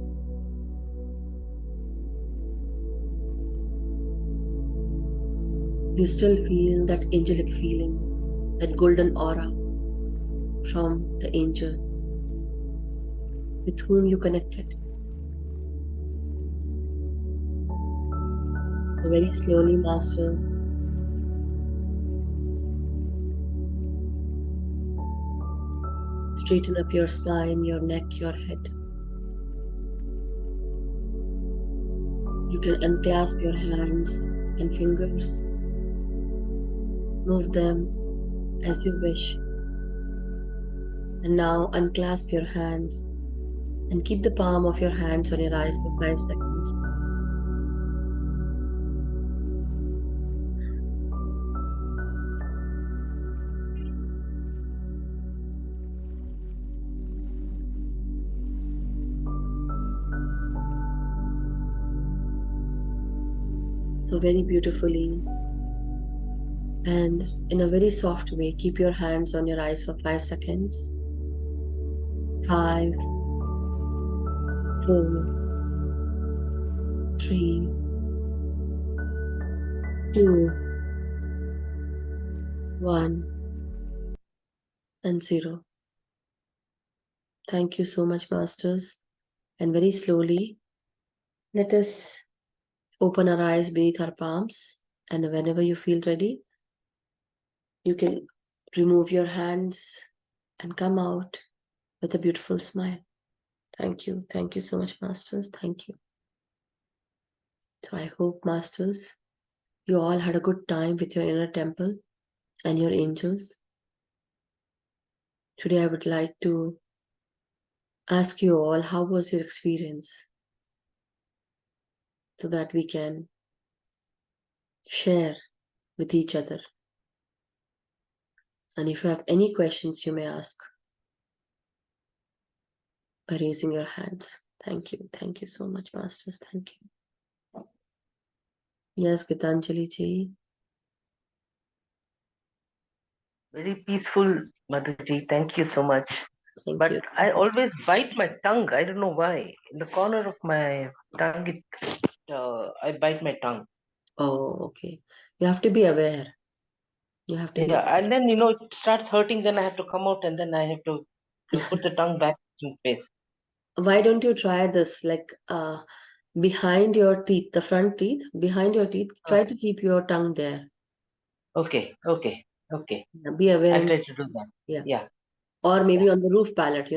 A: You still feel that angelic feeling, that golden aura from the angel with whom you connected. So very slowly, masters, straighten up your spine, your neck, your head. You can unclasp your hands and fingers. Move them as you wish. And now unclasp your hands and keep the palm of your hands on your eyes for 5 seconds. So very beautifully and in a very soft way, keep your hands on your eyes for 5 seconds. 5, 4, 3, 2, 1, and 0. Thank you so much, masters. And very slowly, let us open our eyes beneath our palms. And whenever you feel ready, you can remove your hands and come out with a beautiful smile. Thank you. Thank you so much, masters. Thank you. So I hope, masters, you all had a good time with your inner temple and your angels. Today I would like to ask you all, how was your experience? So that we can share with each other. And if you have any questions, you may ask by raising your hands. Thank you. Thank you so much, masters. Thank you. Yes, Gitanjali ji.
E: Very peaceful, Madhuji. Thank you so much.
A: Thank
E: But
A: you.
E: I always bite my tongue. I don't know why. In the corner of my tongue, I bite my tongue.
A: Oh, okay. You have to be aware. You have to be.
E: Yeah, and then it starts hurting. Then I have to come out, and then I have to put the tongue back in place.
A: Why don't you try this? Like behind your teeth, the front teeth, behind your teeth, try to keep your tongue there.
E: Okay.
A: Be aware
E: I'll
A: and
E: try to do that.
A: yeah.
E: Yeah.
A: Or maybe on the roof palette,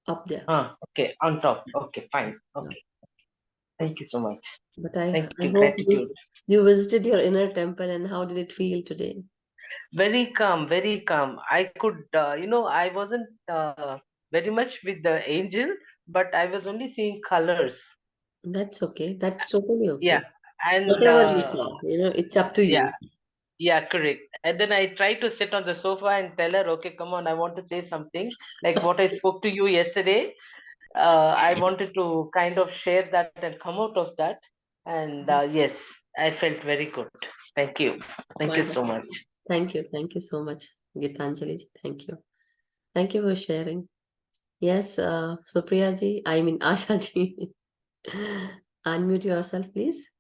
A: up there.
E: Okay, on top. Okay, fine. Okay.
A: Yeah.
E: Thank you so much.
A: But
E: Thank
A: I
E: you.
A: hope
E: Gratitude.
A: you visited your inner temple, and how did it feel today?
E: Very calm, very calm. I could, I wasn't very much with the angel, but I was only seeing colors.
A: That's okay. That's totally
E: Yeah.
A: okay.
E: And
A: Whatever you saw, it's up to
E: yeah,
A: you.
E: yeah, correct. And then I tried to sit on the sofa and tell her, okay, come on, I want to say something. Like what I spoke to you yesterday. I wanted to kind of share that and come out of that. And yes, I felt very good. Thank you. Thank you so much.
A: Thank you so much, Gitanjali. Thank you for sharing. Yes, Supriya ji, I mean Asha ji, unmute yourself, please.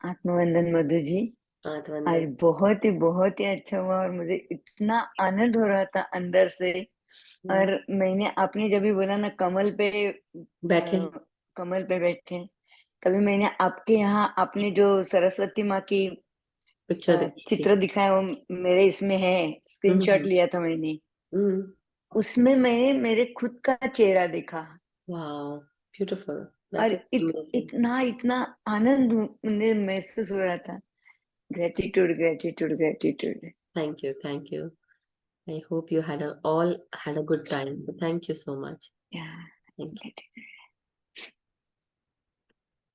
B: आत्मवंदन Madhu ji, आज
A: Atvandan.
B: बहुत ही अच्छा हुआ और मुझे इतना आनंद हो रहा था अंदर से। और मैंने आपने जब भी बोला ना कमल पे बैठे, कभी मैंने आपके यहाँ आपने जो सरस्वती माँ की
A: पिक्चर
B: चित्र दिखाया वो मेरे इसमें है, स्क्रीनशॉट लिया था मैंने, उसमें मैंने मेरे खुद का चेहरा देखा।
A: Wow, beautiful.
B: और
A: That is amazing.
B: इतना आनंद मुझे महसूस हो रहा था। Gratitude.
A: Thank you. I hope you all had a good time. Thank you so much.
B: Yeah.
A: Thank you.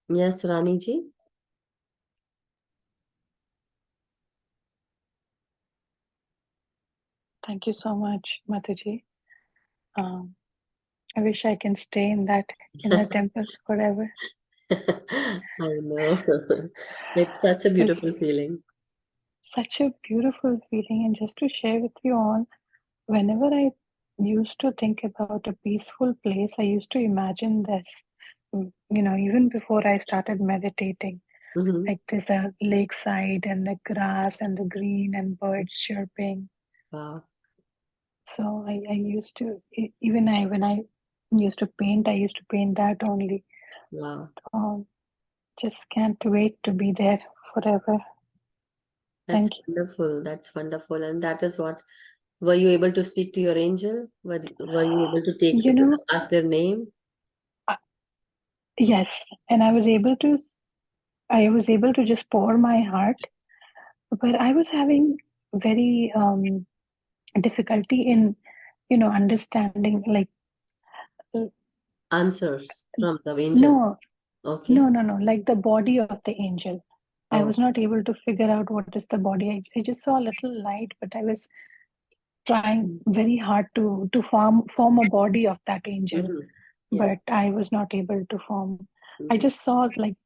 A: Yes, Rani ji.
D: Thank you so much, Mataji. I wish I can stay in the temple forever.
A: I know. It's such a beautiful feeling.
D: Such a beautiful feeling. And just to share with you all, whenever I used to think about a peaceful place, I used to imagine this. Even before I started meditating, like there's a lakeside and the grass and the green and birds chirping.
A: Wow.
D: So I used to, when I used to paint, I used to paint that only.
A: Wow.
D: Just can't wait to be there forever.
A: That's
D: Thank you.
A: wonderful. That's wonderful. And that is what, were you able to speak to your angel? Were you able to ask their name?
D: Yes. And I was able to just pour my heart, but I was having very difficulty in, understanding, like,
A: Answers from the angel.
D: no,
A: Okay.
D: no, like the body of the angel. I
A: Oh.
D: was not able to figure out what is the body. I just saw a little light, but I was trying very hard to form a body of that angel.
A: Yeah.
D: But I was not able to form. I just saw like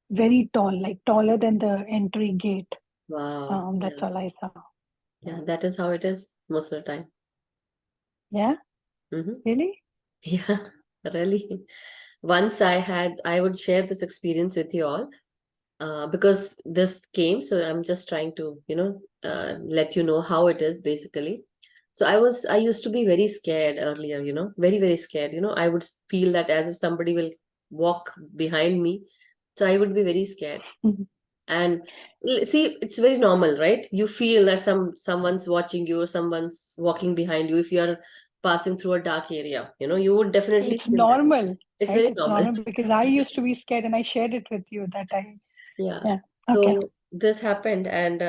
D: very tall, like taller than the entry gate.
A: Wow.
D: That's all I saw.
A: Yeah, that is how it is most of the time.
D: Yeah. Really?
A: Yeah, really. Once I would share this experience with you all, because this came, so I'm just trying to, let you know how it is basically. So I used to be very scared earlier, very, very scared. I would feel that as if somebody will walk behind me. So I would be very scared. And see, it's very normal, right? You feel that someone's watching you or someone's walking behind you. If you are passing through a dark area, you would definitely
D: It's
A: feel that.
D: normal.
A: It's
D: right?
A: very
D: It's
A: normal.
D: because I used to be scared and I shared it with you that I.
A: Yeah.
D: Okay.
A: So this happened, and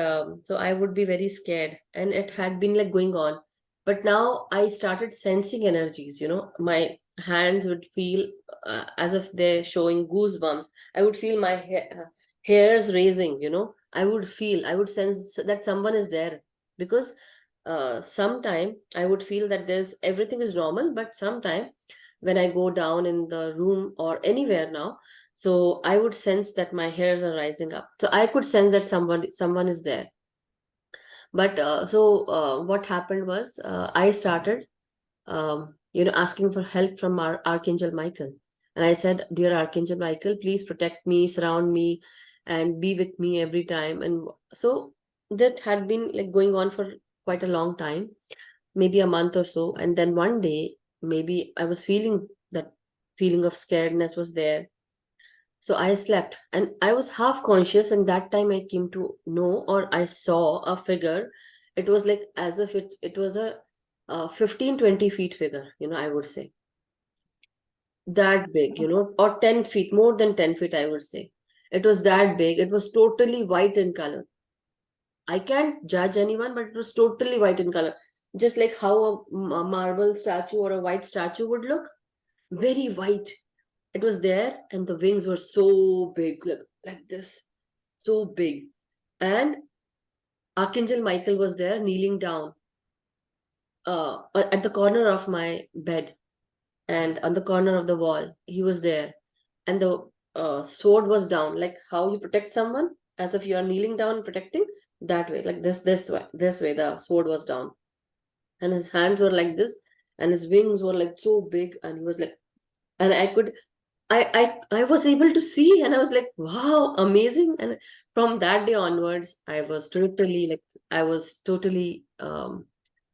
A: so I would be very scared, and it had been like going on. But now I started sensing energies, my hands would feel as if they're showing goosebumps. I would feel my hairs raising, I would sense that someone is there, because sometime I would feel that everything is normal, but sometime when I go down in the room or anywhere now, so I would sense that my hairs are rising up. So I could sense that someone is there. But what happened was, I started asking for help from our Archangel Michael. And I said, "Dear Archangel Michael, please protect me, surround me, and be with me every time." And so that had been like going on for quite a long time, maybe a month or so. And then one day, maybe I was feeling that feeling of scaredness was there. So I slept and I was half conscious, and that time I came to know, or I saw a figure. It was like as if it was a 15-20 feet figure, I would say. That big, or 10 feet, more than 10 feet, I would say. It was that big. It was totally white in color. I can't judge anyone, but it was totally white in color. Just like how a marble statue or a white statue would look. Very white. It was there, and the wings were so big, like this, so big. And Archangel Michael was there, kneeling down at the corner of my bed, and on the corner of the wall. He was there, and the sword was down, like how you protect someone as if you are kneeling down protecting. that way, like this way, the sword was down, and his hands were like this, and his wings were like so big, and he was like, and I was able to see, and I was like, wow, amazing. And from that day onwards, I was totally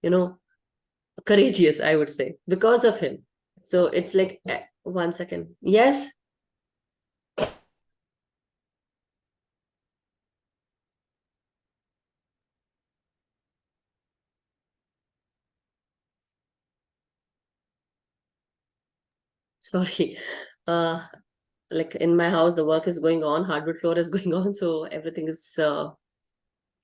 A: you know, courageous, I would say, because of him. So it's like, 1 second. Yes. Sorry. Uh, like in my house, the work is going on, hardwood floor is going on, so everything is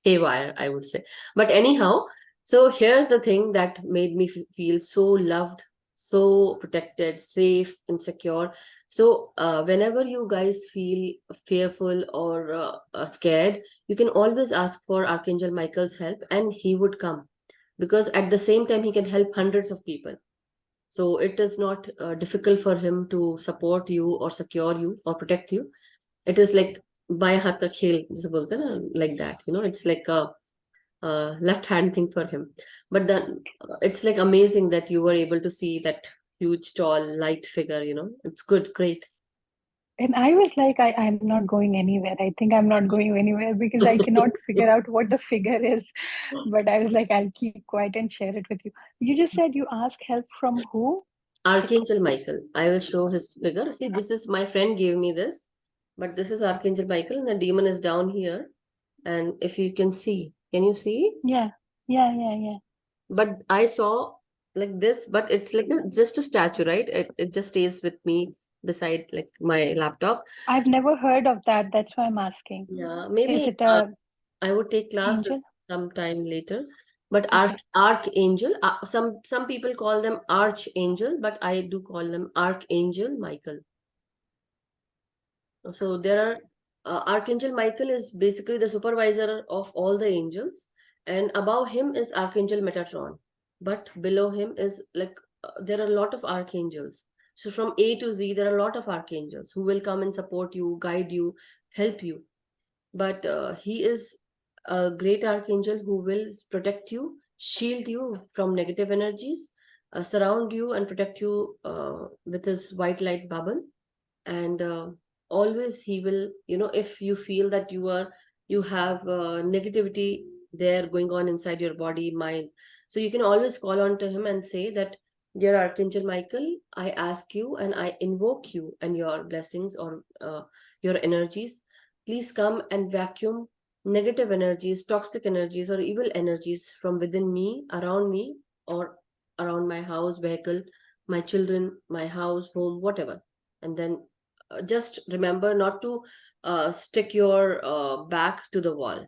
A: haywire, I would say. But anyhow, so here's the thing that made me feel so loved, so protected, safe, and secure. So whenever you guys feel fearful or scared, you can always ask for Archangel Michael's help, and he would come, because at the same time he can help hundreds of people. So it is not difficult for him to support you or secure you or protect you. It is like बाएं हाथ का खेल जैसे बोलते हैं ना, like that, you know, it's like a left hand thing for him. But then it's like amazing that you were able to see that huge tall light figure, you know. It's good, great.
D: And I was like, I'm not going anywhere. I think I'm not going anywhere because I cannot figure out what the figure is. But I was like, I'll keep quiet and share it with you. You just said you ask help from who?
A: Archangel Michael. I will show his figure. See, this is my friend gave me this, but this is Archangel Michael, and the demon is down here. And if you can see, can you see?
D: Yeah.
A: But I saw like this, but it's like just a statue, right? It just stays with me beside like my laptop.
D: I've never heard of that. That's why I'm asking.
A: Yeah,
D: Is
A: maybe
D: it a
A: I would take
D: angel?
A: classes sometime later. But
D: Okay.
A: Archangel, some people call them Archangel, but I do call them Archangel Michael. So there are Archangel Michael is basically the supervisor of all the angels, and above him is Archangel Metatron, but below him is like there are a lot of archangels. So from A to Z, there are a lot of archangels who will come and support you, guide you, help you. But he is a great archangel who will protect you, shield you from negative energies, surround you and protect you with his white light bubble. And always he will, you know, if you feel that you have negativity there going on inside your body, mind, so you can always call on to him and say that, dear Archangel Michael, I ask you and I invoke you and your blessings or your energies, please come and vacuum negative energies, toxic energies, or evil energies from within me, or around my house, vehicle, my children, my house, home, whatever. And then just remember not to stick your back to the wall.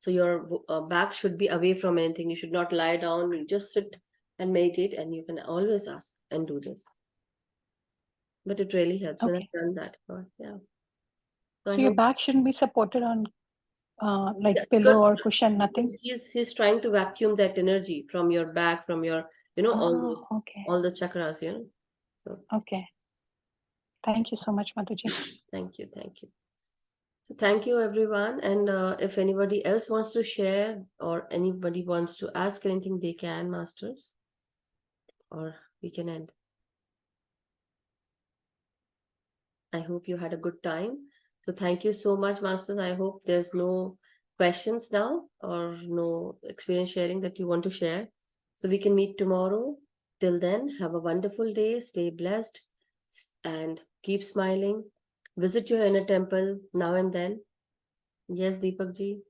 A: So your back should be away from anything. You should not lie down. You just sit and meditate, and you can always ask and do this. But it really helps. And
D: Okay.
A: I've done that. Yeah. So
D: So your back shouldn't be supported on like pillow or cushion, nothing?
A: he's trying to vacuum that energy from your back, from your, you know,
D: Oh, okay.
A: all the chakras, you know. So
D: Okay. Thank you so much, Madhuji.
A: thank you. So thank you, everyone. And if anybody else wants to share or anybody wants to ask anything, they can, masters, or we can end. I hope you had a good time. So thank you so much, masters. I hope there's no questions now or no experience sharing that you want to share. So we can meet tomorrow. Till then, have a wonderful day. Stay blessed and keep smiling. Visit your inner temple now and then. Yes, Deepak ji.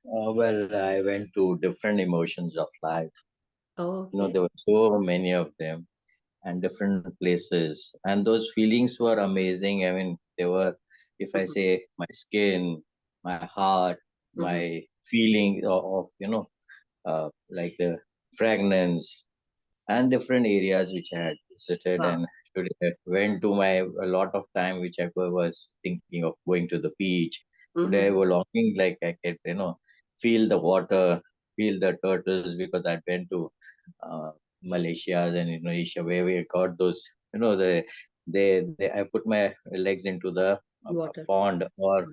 C: Well, I went to different emotions of life.
A: Oh,
C: You know,
A: okay.
C: there were so many of them and different places. And those feelings were amazing. I mean, they were, if I say, my skin, my heart, my feeling of like the fragrance and different areas which I had visited.
A: Wow.
C: And today I went to my a lot of time which I was thinking of going to the beach. Today I was longing like I could, feel the water, feel the turtles because I went to Malaysia and Indonesia where we got those, they I put my legs into the
A: Water.
C: pond, or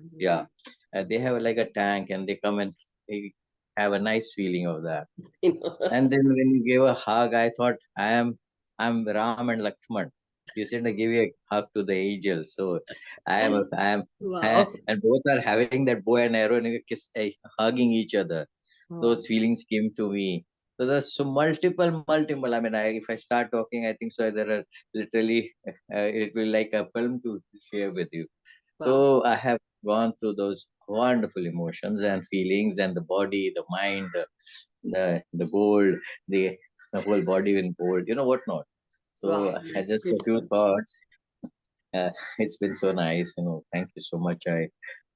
C: they have like a tank, and they come and they have a nice feeling of that. And then when you gave a hug, I thought I'm Ram and Lakshman. You said I give you a hug to the angels. So
A: Wow.
C: and both are having that bow and arrow and a kiss, hugging each other. Those feelings came to me. So there's so multiple. I mean, if I start talking, I think so there are literally it will like a film to share with you.
A: Wow.
C: So I have gone through those wonderful emotions and feelings, and the body, the mind, the gold, the whole body in gold, whatnot. So
A: Wow,
C: I
A: that's
C: just a few
A: beautiful.
C: thoughts. It's been so nice, thank you so much.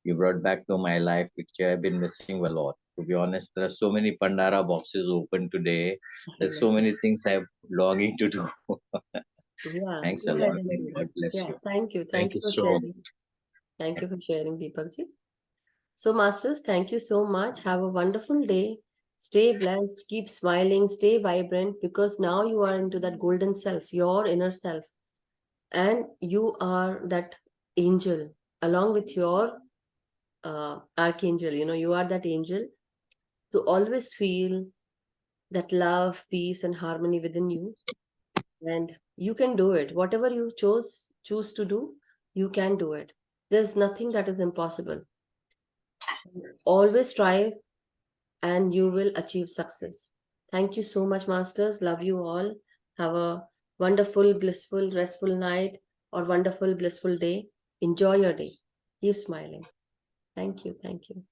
C: You brought back to my life, which I've been missing a lot. To be honest, there are so many Pandara boxes open today. There's so many things I'm longing to do.
A: Yeah,
C: Thanks
A: go
C: a
A: ahead
C: lot,
A: and
C: and
A: do
C: God
A: that.
C: bless
A: Yeah,
C: you.
A: thank you.
C: Thank
A: Thank you
C: you
A: for
C: so
A: sharing. Thank you for sharing, Deepakji. So, Masters, thank you so much. Have a wonderful day. Stay blessed, keep smiling, stay vibrant, because now you are into that golden self, your inner self. And you are that angel along with your archangel. You are that angel to always feel that love, peace, and harmony within you. And you can do it. Whatever you choose to do, you can do it. There's nothing that is impossible. So always strive and you will achieve success. Thank you so much, Masters. Love you all. Have a wonderful, blissful, restful night or wonderful, blissful day. Enjoy your day. Keep smiling. Thank you. Thank you.